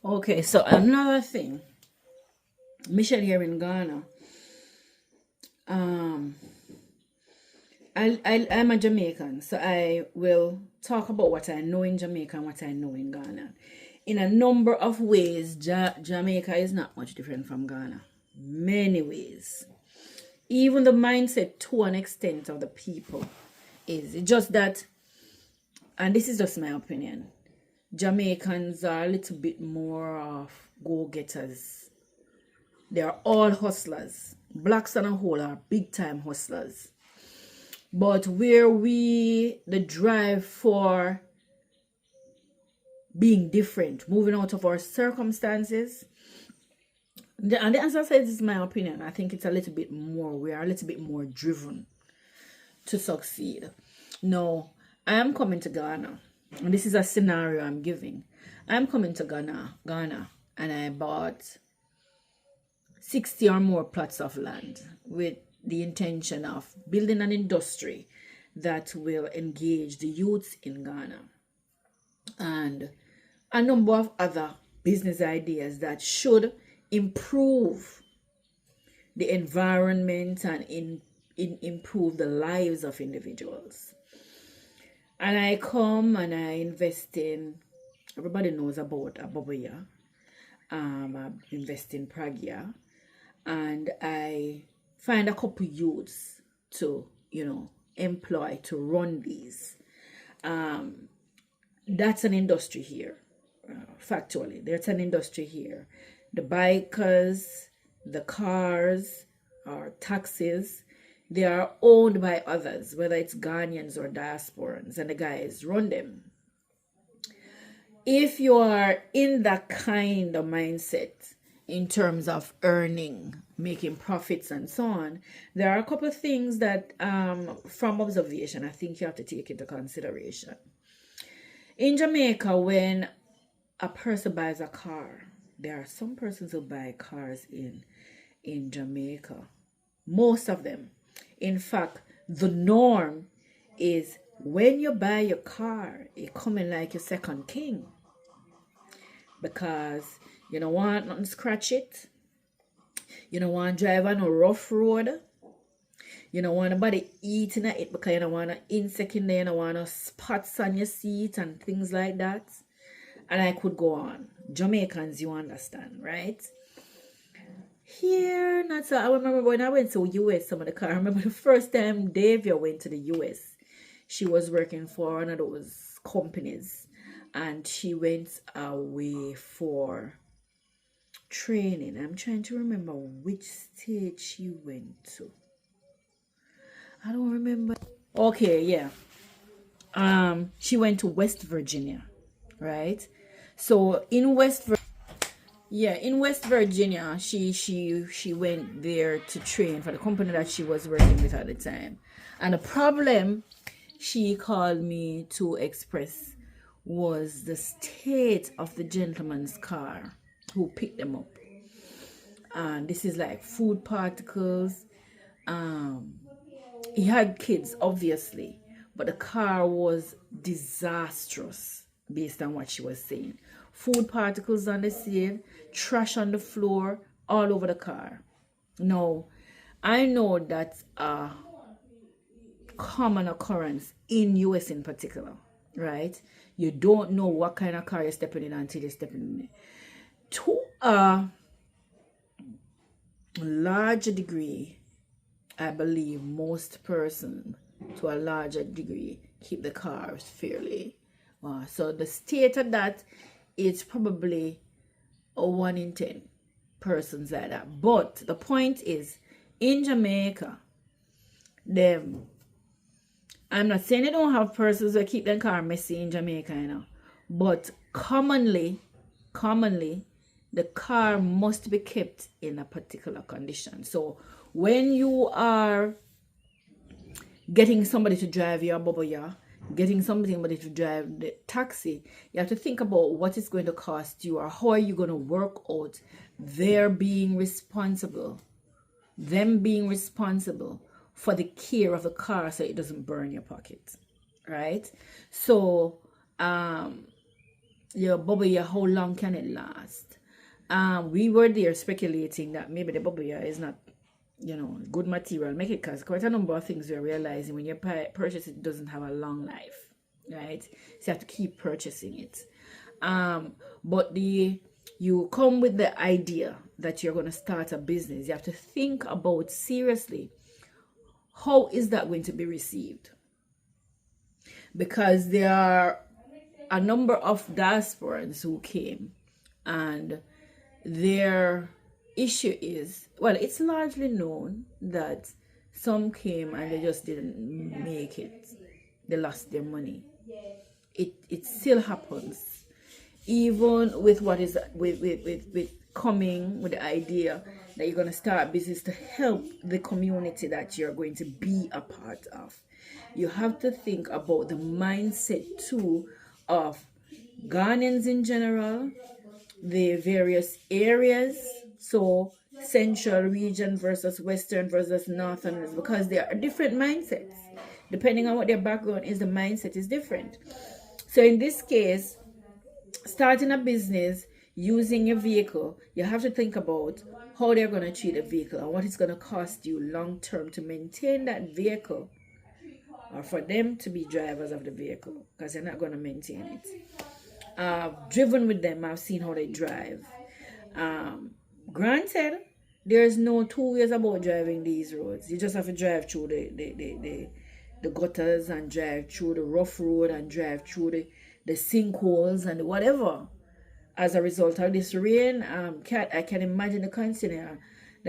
Okay, so another thing, Michelle here in Ghana. Um, I'm a Jamaican, so I will talk about what I know in Jamaica and what I know in Ghana. In a number of ways, Jamaica is not much different from Ghana. Many ways. Even the mindset to an extent of the people is. It's just that, and this is just my opinion, Jamaicans are a little bit more of go-getters. They are all hustlers. Blacks on a whole are big time hustlers. But where the drive for being different, moving out of our circumstances, and as I said, this is my opinion. I think it's a little bit more, we are a little bit more driven to succeed. Now, I am coming to Ghana, and this is a scenario I'm giving. I'm coming to Ghana, and I bought 60 or more plots of land with the intention of building an industry that will engage the youths in Ghana, and a number of other business ideas that should improve the environment and improve the lives of individuals. And I come and I invest in, everybody knows about Aboboya. I invest in Pragya, and I find a couple youths to, employ to run these. That's an industry here. Factually, there's an industry here. The bikers, the cars, or taxis, they are owned by others, whether it's Ghanaians or diasporans, and the guys run them. If you are in that kind of mindset in terms of earning, making profits, and so on, there are a couple of things that, from observation, I think you have to take into consideration. In Jamaica, when a person buys a car, there are some persons who buy cars in Jamaica. Most of them. In fact, the norm is when you buy your car, it coming like your second king. Because you don't want nothing scratch it. You don't want to drive on a rough road. You don't want nobody eating at it because you don't want an insect in there. You don't want no spots on your seat and things like that. And I could go on. Jamaicans, you understand, right? Here, not so. I remember when I went to US, some of the car. I remember the first time Davia went to the US. She was working for one of those companies, and she went away for training. I'm trying to remember which state she went to. I don't remember. Okay, yeah. She went to West Virginia, right? So in West Virginia, she went there to train for the company that she was working with at the time. And the problem she called me to express was the state of the gentleman's car who picked them up. And this is like food particles. He had kids, obviously, but the car was disastrous based on what she was saying. Food particles on the seat, trash on the floor, all over the car. Now, I know that's a common occurrence in US in particular, right? You don't know what kind of car you're stepping in until you're stepping in it. To a larger degree, I believe most persons, to a larger degree, keep the cars fairly. So the state of that is probably a 1 in 10 persons like that. But the point is, in Jamaica, I'm not saying they don't have persons that keep their car messy in Jamaica, but commonly, the car must be kept in a particular condition. So when you are getting somebody to drive your boboya, getting somebody to drive the taxi, you have to think about what it's going to cost you, or how are you going to work out them being responsible for the care of the car so it doesn't burn your pocket, right? So your bubble year, how long can it last? We were there speculating that maybe the bubble year is not, good material. Make it, because quite a number of things we're realizing when you purchase it doesn't have a long life, right? So you have to keep purchasing it. But you come with the idea that you're going to start a business. You have to think about seriously, how is that going to be received? Because there are a number of diasporans who came, and their issue is, well, it's largely known that some came and they just didn't make it. They lost their money. It still happens, even with what is with coming with the idea that you're going to start a business to help the community that you're going to be a part of. You have to think about the mindset too of Ghanaians in general, the various areas, so central region versus western versus northern, because there are different mindsets. Depending on what their background is, the mindset is different. So in this case, starting a business using a vehicle, you have to think about how they're going to treat a vehicle and what it's going to cost you long term to maintain that vehicle, or for them to be drivers of the vehicle, because they're not going to maintain it. I've driven with them. I've seen how they drive. Granted, there's no two ways about driving these roads. You just have to drive through the gutters and drive through the rough road and drive through the sinkholes and whatever. As a result of this rain, I can imagine the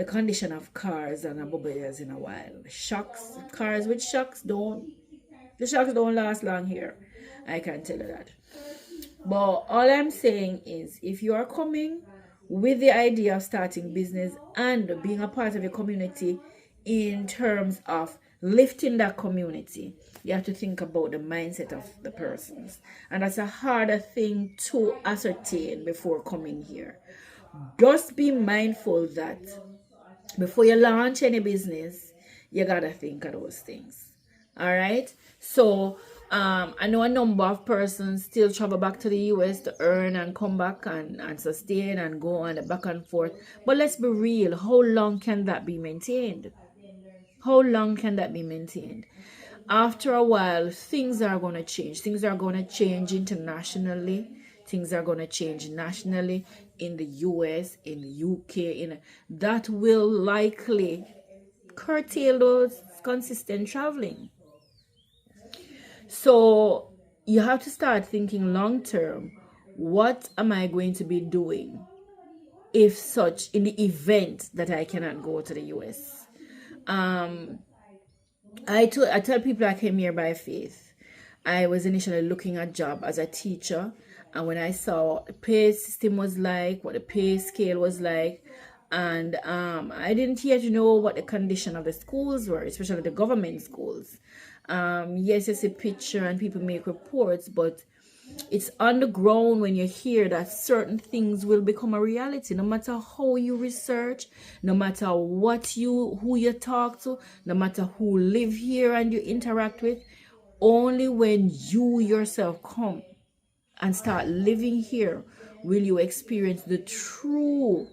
condition of cars and abobayas in a while. Shocks, cars with shocks don't last long here. I can tell you that. But all I'm saying is, if you are coming with the idea of starting business and being a part of a community in terms of lifting that community, you have to think about the mindset of the persons. And that's a harder thing to ascertain before coming here. Just be mindful that before you launch any business, you gotta think of those things. All right? So I know a number of persons still travel back to the US to earn and come back and sustain and go on back and forth. But let's be real, how long can that be maintained? How long can that be maintained? After a while, things are going to change. Things are going to change internationally. Things are going to change nationally in the US, in the UK. That will likely curtail those consistent traveling. So you have to start thinking long term. What am I going to be doing in the event that I cannot go to the US? I tell people I came here by faith. I was initially looking at job as a teacher, and when I saw what the pay system was like, what the pay scale was like, and I didn't yet know what the condition of the schools were, especially the government schools. Yes, it's a picture and people make reports, but it's on the ground when you hear that certain things will become a reality. No matter how you research, no matter who you talk to, no matter who live here and you interact with, only when you yourself come and start living here will you experience the true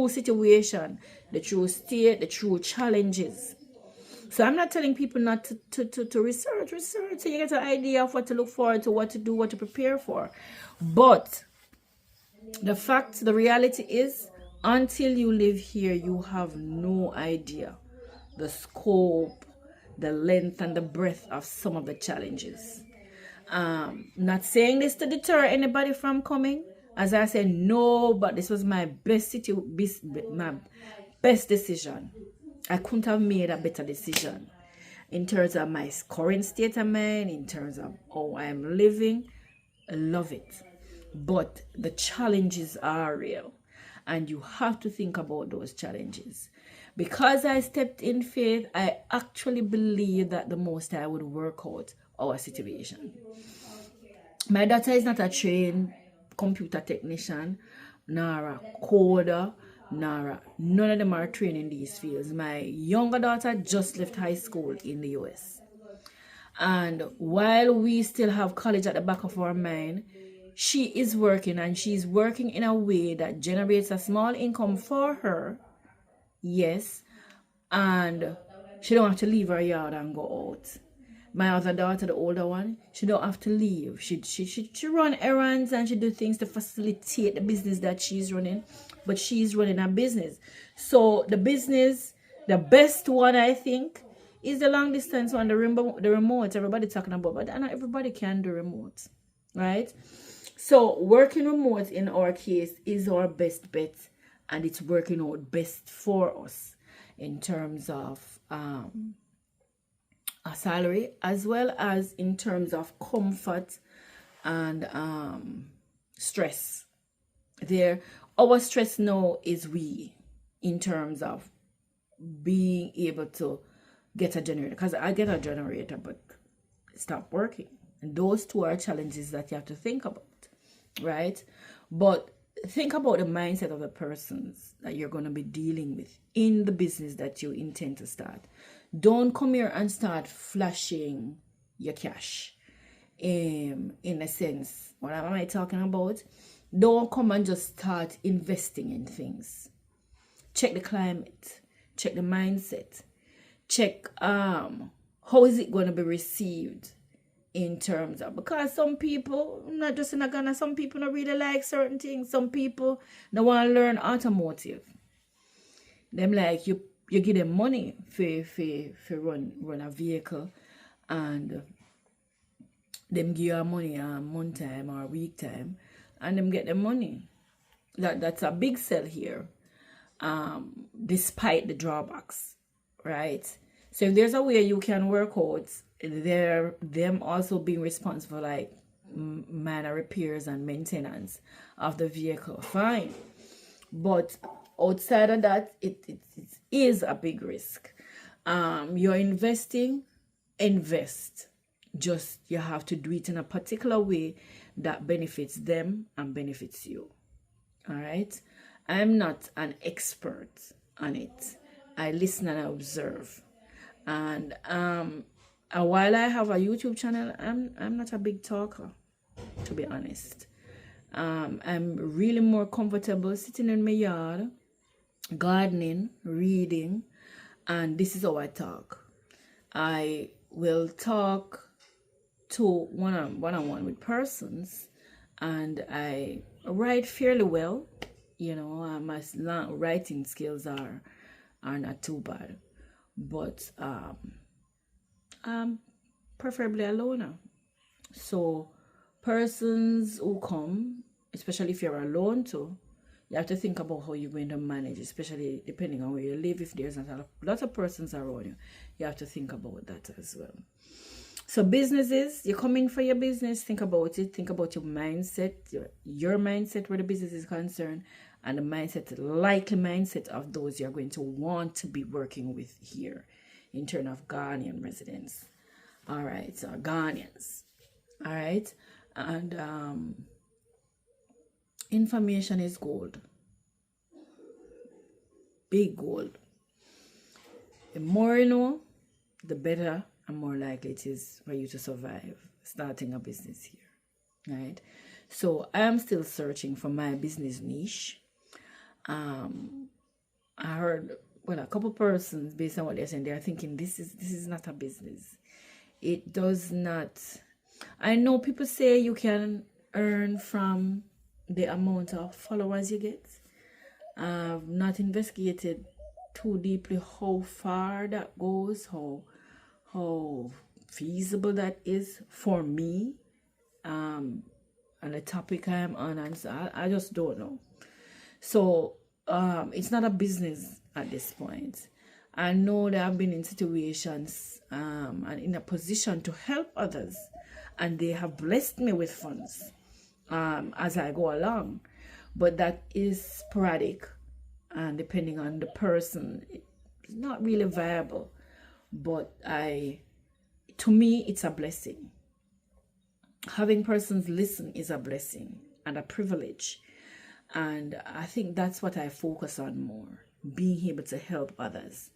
situation, the true state, the true challenges. So I'm not telling people not to research so you get an idea of what to look forward to, what to do, what to prepare for. But the reality is, until you live here, you have no idea the scope, the length, and the breadth of some of the challenges. Not saying this to deter anybody from coming. As I said, no, but this was my best decision. I couldn't have made a better decision in terms of my current state of mind, in terms of how I am living. I love it. But the challenges are real, and you have to think about those challenges. Because I stepped in faith, I actually believe that the Most High would work out our situation. My daughter is not a trained computer technician, nor a coder, none of them are trained in these fields. My younger daughter just left high school in the US. And while we still have college at the back of our mind, she is working, and she's working in a way that generates a small income for her. Yes. And she don't have to leave her yard and go out. My other daughter, the older one, she don't have to leave. She run errands and she do things to facilitate the business that she's running. But she's running a business. So the business, the best one, I think, is the long distance one, the remote everybody talking about. But not everybody can do remote, right? So working remote in our case is our best bet, and it's working out best for us in terms of a salary, as well as in terms of comfort and stress. Our stress now is in terms of being able to get a generator, because I get a generator but it stopped working, and those two are challenges that you have to think about, right? But think about the mindset of the persons that you're going to be dealing with in the business that you intend to start. Don't come here and start flashing your cash. In a sense, what am I talking about? Don't come and just start investing in things. Check the climate, check the mindset, check how is it going to be received in terms of, because some people, not just in Ghana, some people don't really like certain things. Some people don't want to learn automotive. Them like you give them money for run a vehicle, and them give you money month time or week time, and them get the money. That's a big sell here, despite the drawbacks, right? So if there's a way you can work out, them also being responsible, like minor repairs and maintenance of the vehicle, fine. But outside of that, it is a big risk. You're investing, invest. Just you have to do it in a particular way that benefits them and benefits you. All right? I'm not an expert on it. I listen and I observe. And while I have a YouTube channel, I'm not a big talker, to be honest. I'm really more comfortable sitting in my yard, gardening, reading, and this is how I talk. I will talk to one-on-one with persons, and I write fairly well. My writing skills are not too bad, but I'm preferably a loner. So persons who come, especially if you're alone too, you have to think about how you're going to manage, especially depending on where you live. If there's not a lot of persons around you, you have to think about that as well. So businesses, you come in for your business, think about it. Think about your mindset, your mindset where the business is concerned, and the likely mindset of those you're going to want to be working with here in terms of Ghanaian residents. All right, so Ghanaians. All right, and information is gold. Big gold. The more you know, the better and more likely it is for you to survive starting a business here, right? So I am still searching for my business niche. I heard a couple persons, based on what they're saying, they're thinking this is not a business. It does not. I know people say you can earn from the amount of followers you get. I've not investigated too deeply how far that goes, how feasible that is for me, and the topic I'm on, and so I just don't know. So it's not a business at this point. I know that I've been in situations and in a position to help others, and they have blessed me with funds as I go along, but that is sporadic, and depending on the person, it's not really viable. But to me, it's a blessing. Having persons listen is a blessing and a privilege. And I think that's what I focus on more, being able to help others.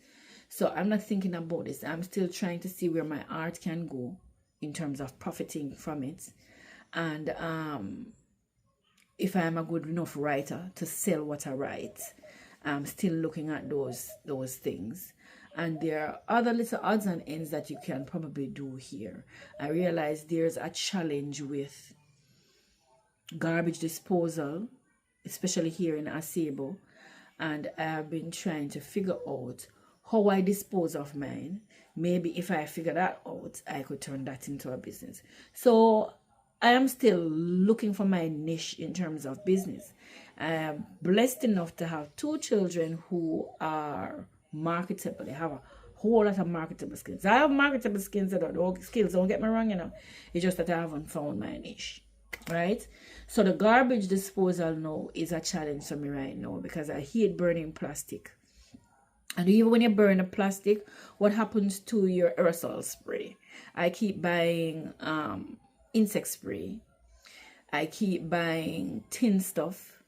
So I'm not thinking about this. I'm still trying to see where my art can go. in terms of profiting from it. And if I'm a good enough writer to sell what I write, I'm still looking at those things. And there are other little odds and ends that you can probably do here. I realize there's a challenge with garbage disposal, especially here in Asebo, and I've been trying to figure out how I dispose of mine. Maybe if I figure that out, I could turn that into a business. So I am still looking for my niche in terms of business. I am blessed enough to have 2 children who are marketable. They have a whole lot of marketable skills. I have marketable skills, don't get me wrong, It's just that I haven't found my niche, right? So the garbage disposal now is a challenge for me right now because I hate burning plastic. And even when you burn the plastic, what happens to your aerosol spray? I keep buying insect spray. I keep buying tin stuff.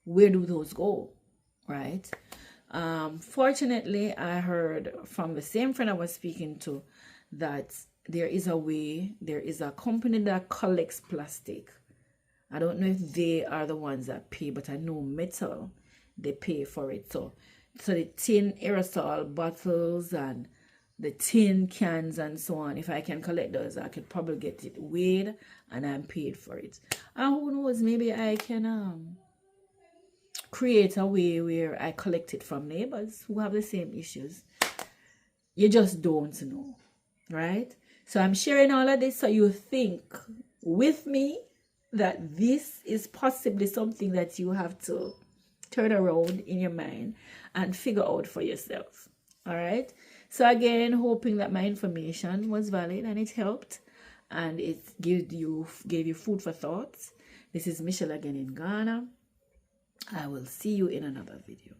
Where do those go, right? Fortunately, I heard from the same friend I was speaking to that there is a company that collects plastic. I don't know if they are the ones that pay, but I know metal, they pay for it. So the tin aerosol bottles and the tin cans and so on, if I can collect those, I could probably get it weighed and I'm paid for it. And who knows, maybe I can create a way where I collect it from neighbors who have the same issues. You just don't know, right? So I'm sharing all of this so you think with me that this is possibly something that you have to turn around in your mind and figure out for yourself. All right. So again, hoping that my information was valid and it helped and it gave you food for thought. This is Michelle again in Ghana. I will see you in another video.